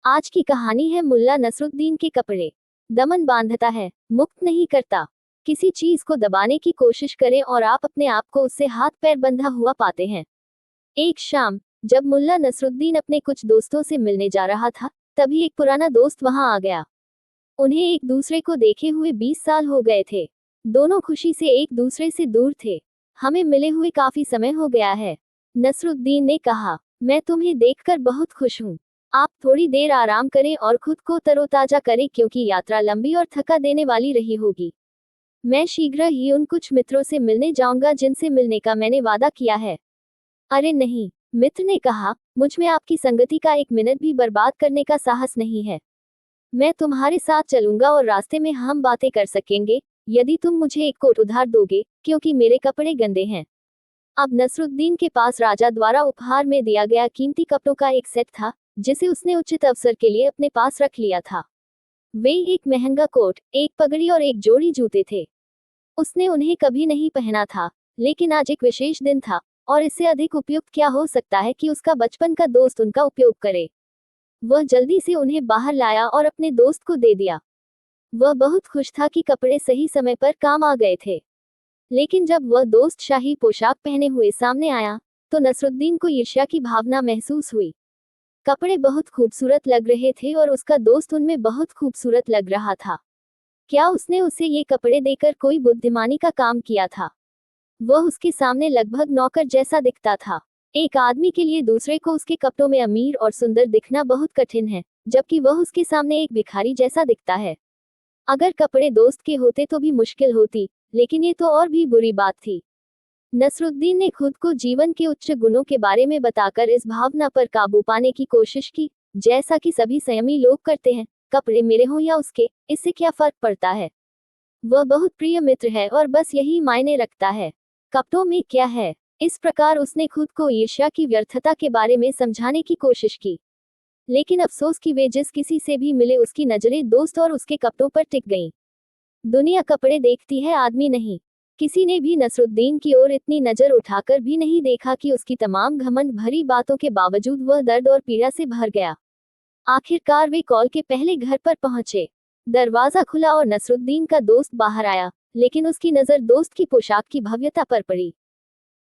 आज की कहानी है मुल्ला नसरुद्दीन के कपड़े। दमन बांधता है, मुक्त नहीं करता। किसी चीज को दबाने की कोशिश करें और आप अपने आप को उससे हाथ पैर बंधा हुआ पाते हैं। एक शाम, जब मुल्ला नसरुद्दीन अपने कुछ दोस्तों से मिलने जा रहा था, तभी एक पुराना दोस्त वहां आ गया। उन्हें एक दूसरे को देखे हुए 20 साल हो गए थे। दोनों खुशी से एक दूसरे से दूर थे। हमें मिले हुए काफी समय हो गया है, नसरुद्दीन ने कहा। मैं तुम्हें देखकर बहुत खुश हूँ। आप थोड़ी देर आराम करें और खुद को तरोताजा करें क्योंकि यात्रा लंबी और थका देने वाली रही होगी। मैं शीघ्र ही उन कुछ मित्रों से मिलने जाऊंगा जिनसे मिलने का मैंने वादा किया है। अरे नहीं, मित्र ने कहा, मुझ में आपकी संगति का एक मिनट भी बर्बाद करने का साहस नहीं है। मैं तुम्हारे साथ चलूंगा और रास्ते में हम बातें कर सकेंगे, यदि तुम मुझे एक कोट उधार दोगे, क्योंकि मेरे कपड़े गंदे हैं। अब नसरुद्दीन के पास राजा द्वारा उपहार में दिया गया कीमती कपड़ों का एक सेट था, जिसे उसने उचित अवसर के लिए अपने पास रख लिया था। वे एक महंगा कोट, एक पगड़ी और एक जोड़ी जूते थे। उसने उन्हें कभी नहीं पहना था, लेकिन आज एक विशेष दिन था, और इससे अधिक उपयुक्त क्या हो सकता है कि उसका बचपन का दोस्त उनका उपयोग करे। वह जल्दी से उन्हें बाहर लाया और अपने दोस्त को दे दिया। वह बहुत खुश था कि कपड़े सही समय पर काम आ गए थे। लेकिन जब वह दोस्त शाही पोशाक पहने हुए सामने आया, तो नसरुद्दीन को ईर्ष्या की भावना महसूस हुई। कपड़े बहुत खूबसूरत लग रहे थे और उसका दोस्त उनमें बहुत खूबसूरत लग रहा था। क्या उसने उसे ये कपड़े देकर कोई बुद्धिमानी का काम किया था? वह उसके सामने लगभग नौकर जैसा दिखता था। एक आदमी के लिए दूसरे को उसके कपड़ों में अमीर और सुंदर दिखना बहुत कठिन है, जबकि वह उसके सामने एक भिखारी जैसा दिखता है। अगर कपड़े दोस्त के होते तो भी मुश्किल होती, लेकिन ये तो और भी बुरी बात थी। नसरुद्दीन ने खुद को जीवन के उच्च गुणों के बारे में बताकर इस भावना पर काबू पाने की कोशिश की। जैसा कि सभी संयमी लोग करते हैं, कपड़े मेरे हों या उसके, इससे क्या फर्क पड़ता है। वह बहुत प्रिय मित्र है और बस यही मायने रखता है। कपड़ों में क्या है। इस प्रकार उसने खुद को ईर्ष्या की व्यर्थता के बारे में समझाने की कोशिश की। लेकिन अफसोस कि वे जिस किसी से भी मिले उसकी नजरें दोस्त और उसके कपड़ों पर टिक गईं। दुनिया कपड़े देखती है, आदमी नहीं। किसी ने भी नसरुद्दीन की ओर इतनी नजर उठाकर भी नहीं देखा कि उसकी तमाम घमंड भरी बातों के बावजूद वह दर्द और पीड़ा से भर गया। आखिरकार वे कॉल के पहले घर पर पहुंचे। दरवाजा खुला और नसरुद्दीन का दोस्त बाहर आया, लेकिन उसकी नजर दोस्त की पोशाक की भव्यता पर पड़ी।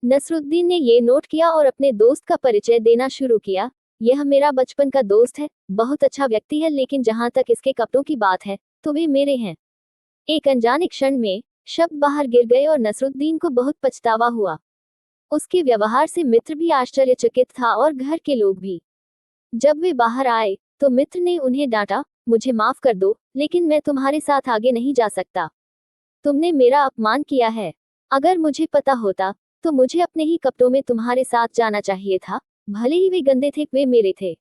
नसरुद्दीन ने ये नोट किया और अपने दोस्त का परिचय देना शुरू किया। यह मेरा बचपन का दोस्त है, बहुत अच्छा व्यक्ति है, लेकिन जहां तक इसके कपड़ों की बात है, तो वे मेरे हैं। एक अनजाने क्षण में शब्द बाहर गिर गए और नसरुद्दीन को बहुत पछतावा हुआ। उसके व्यवहार से मित्र भी आश्चर्यचकित था और घर के लोग भी। जब वे बाहर आए, तो मित्र ने उन्हें डांटा, मुझे माफ कर दो, लेकिन मैं तुम्हारे साथ आगे नहीं जा सकता। तुमने मेरा अपमान किया है। अगर मुझे पता होता, तो मुझे अपने ही कपड़ों में तुम्हारे साथ जाना चाहिए था। भले ही वे गंदे थे, वे मेरे थे।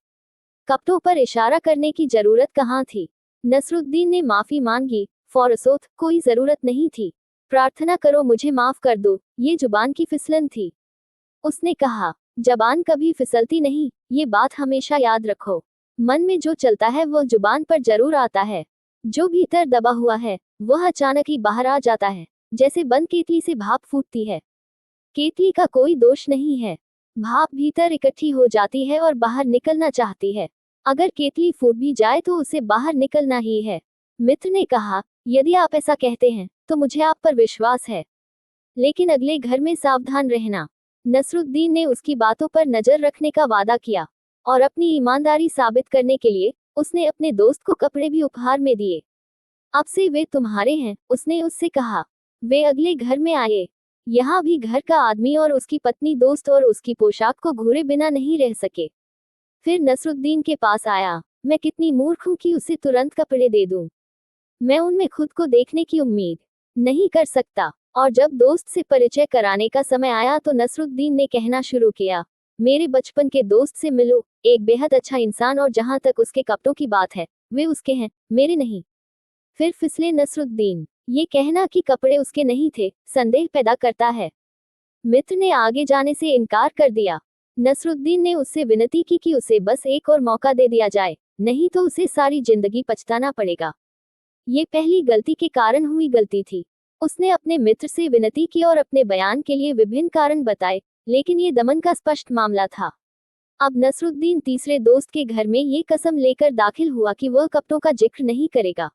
कपड़ों पर इशारा करने की जरूरत कहाँ थी। नसरुद्दीन ने माफी मांगी। फौरसोत, कोई जरूरत नहीं थी। प्रार्थना करो, मुझे माफ कर दो, ये जुबान की फिसलन थी। उसने कहा, जबान कभी फिसलती नहीं, ये बात हमेशा याद रखो। मन में जो चलता है वह जुबान पर जरूर आता है। जो भीतर दबा हुआ है, वह अचानक ही बाहर आ जाता है, जैसे बंद केतली से भाप फूटती है। केतली का कोई दोष नहीं है। भाप भीतर इकट्ठी हो जाती है और बाहर निकलना चाहती है। अगर केतली फूट भी जाए तो उसे बाहर निकलना ही है। मित्र ने कहा, यदि आप ऐसा कहते हैं, तो मुझे आप पर विश्वास है। लेकिन अगले घर में सावधान रहना। नसरुद्दीन ने उसकी बातों पर नजर रखने का वादा किया, और अपनी ईमानदारी साबित करने के लिए उसने अपने दोस्त को कपड़े भी उपहार में दिए। अब से वे तुम्हारे हैं, उसने उससे कहा। वे अगले घर में आए। यहाँ भी घर का आदमी और उसकी पत्नी दोस्त और उसकी पोशाक को घूरे बिना नहीं रह सके। फिर नसरुद्दीन के पास आया। मैं कितनी मूर्ख हूँ कि उसे तुरंत कपड़े दे दूं। मैं उनमें खुद को देखने की उम्मीद नहीं कर सकता। और जब दोस्त से परिचय कराने का समय आया तो नसरुद्दीन ने कहना शुरू किया, मेरे बचपन के दोस्त से मिलो, एक बेहद अच्छा इंसान, और जहां तक उसके कपड़ों की बात है, वे उसके हैं, मेरे नहीं। फिर फिसले नसरुद्दीन। ये कहना कि कपड़े उसके नहीं थे, संदेह पैदा करता है। मित्र ने आगे जाने से इनकार कर दिया। नसरुद्दीन ने उससे विनती की कि उसे बस एक और मौका दे दिया जाए, नहीं तो उसे सारी जिंदगी पछताना पड़ेगा। ये पहली गलती के कारण हुई गलती थी। उसने अपने मित्र से विनती की और अपने बयान के लिए विभिन्न कारण बताए, लेकिन ये दमन का स्पष्ट मामला था। अब नसरुद्दीन तीसरे दोस्त के घर में ये कसम लेकर दाखिल हुआ कि वह कपड़ों का जिक्र नहीं करेगा।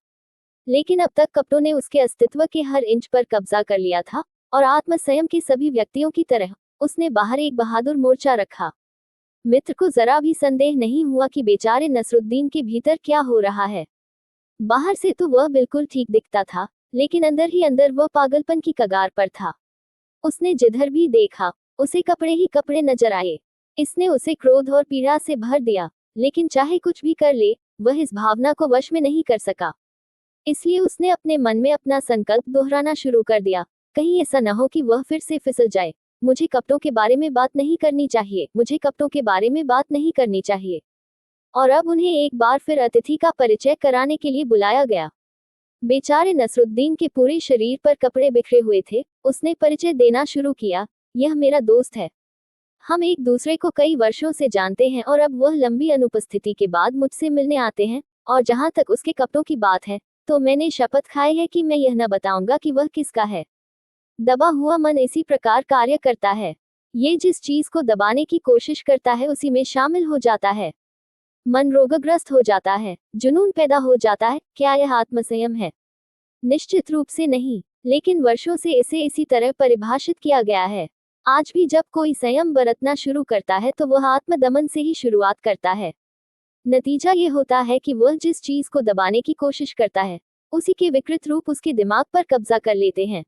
लेकिन अब तक कपड़ों ने उसके अस्तित्व के हर इंच पर कब्जा कर लिया था, और आत्मसंयम के सभी व्यक्तियों की तरह उसने बाहर एक बहादुर मोर्चा रखा। मित्र को जरा भी संदेह नहीं हुआ कि बेचारे नसरुद्दीन के भीतर क्या हो रहा है। बाहर से तो वह बिल्कुल ठीक दिखता था, लेकिन अंदर ही अंदर वह पागलपन की कगार पर था। उसने जिधर भी देखा उसे कपड़े ही कपड़े नजर आए। इसने उसे क्रोध और पीड़ा से भर दिया, लेकिन चाहे कुछ भी कर ले, वह इस भावना को वश में नहीं कर सका। इसलिए उसने अपने मन में अपना संकल्प दोहराना शुरू कर दिया, कहीं ऐसा न हो कि वह फिर से फिसल जाए। मुझे कपड़ों के बारे में बात नहीं करनी चाहिए, मुझे कपड़ों के बारे में बात नहीं करनी चाहिए। और अब उन्हें एक बार फिर अतिथि का परिचय कराने के लिए बुलाया गया। बेचारे नसरुद्दीन के पूरे शरीर पर कपड़े बिखरे हुए थे। उसने परिचय देना शुरू किया, यह मेरा दोस्त है। हम एक दूसरे को कई वर्षों से जानते हैं और अब वह लंबी अनुपस्थिति के बाद मुझसे मिलने आते हैं। और जहां तक उसके कपड़ों की बात है, तो मैंने शपथ खाई है कि मैं यह न बताऊंगा कि वह किसका है। दबा हुआ मन इसी प्रकार कार्य करता है। ये जिस चीज को दबाने की कोशिश करता है उसी में शामिल हो जाता है। मन रोगग्रस्त हो जाता है, जुनून पैदा हो जाता है। क्या यह आत्मसंयम है? निश्चित रूप से नहीं, लेकिन वर्षों से इसे इसी तरह परिभाषित किया गया है। आज भी जब कोई संयम बरतना शुरू करता है तो वह आत्मदमन से ही शुरुआत करता है। नतीजा ये होता है कि वह जिस चीज को दबाने की कोशिश करता है, उसी के विकृत रूप उसके दिमाग पर कब्जा कर लेते हैं।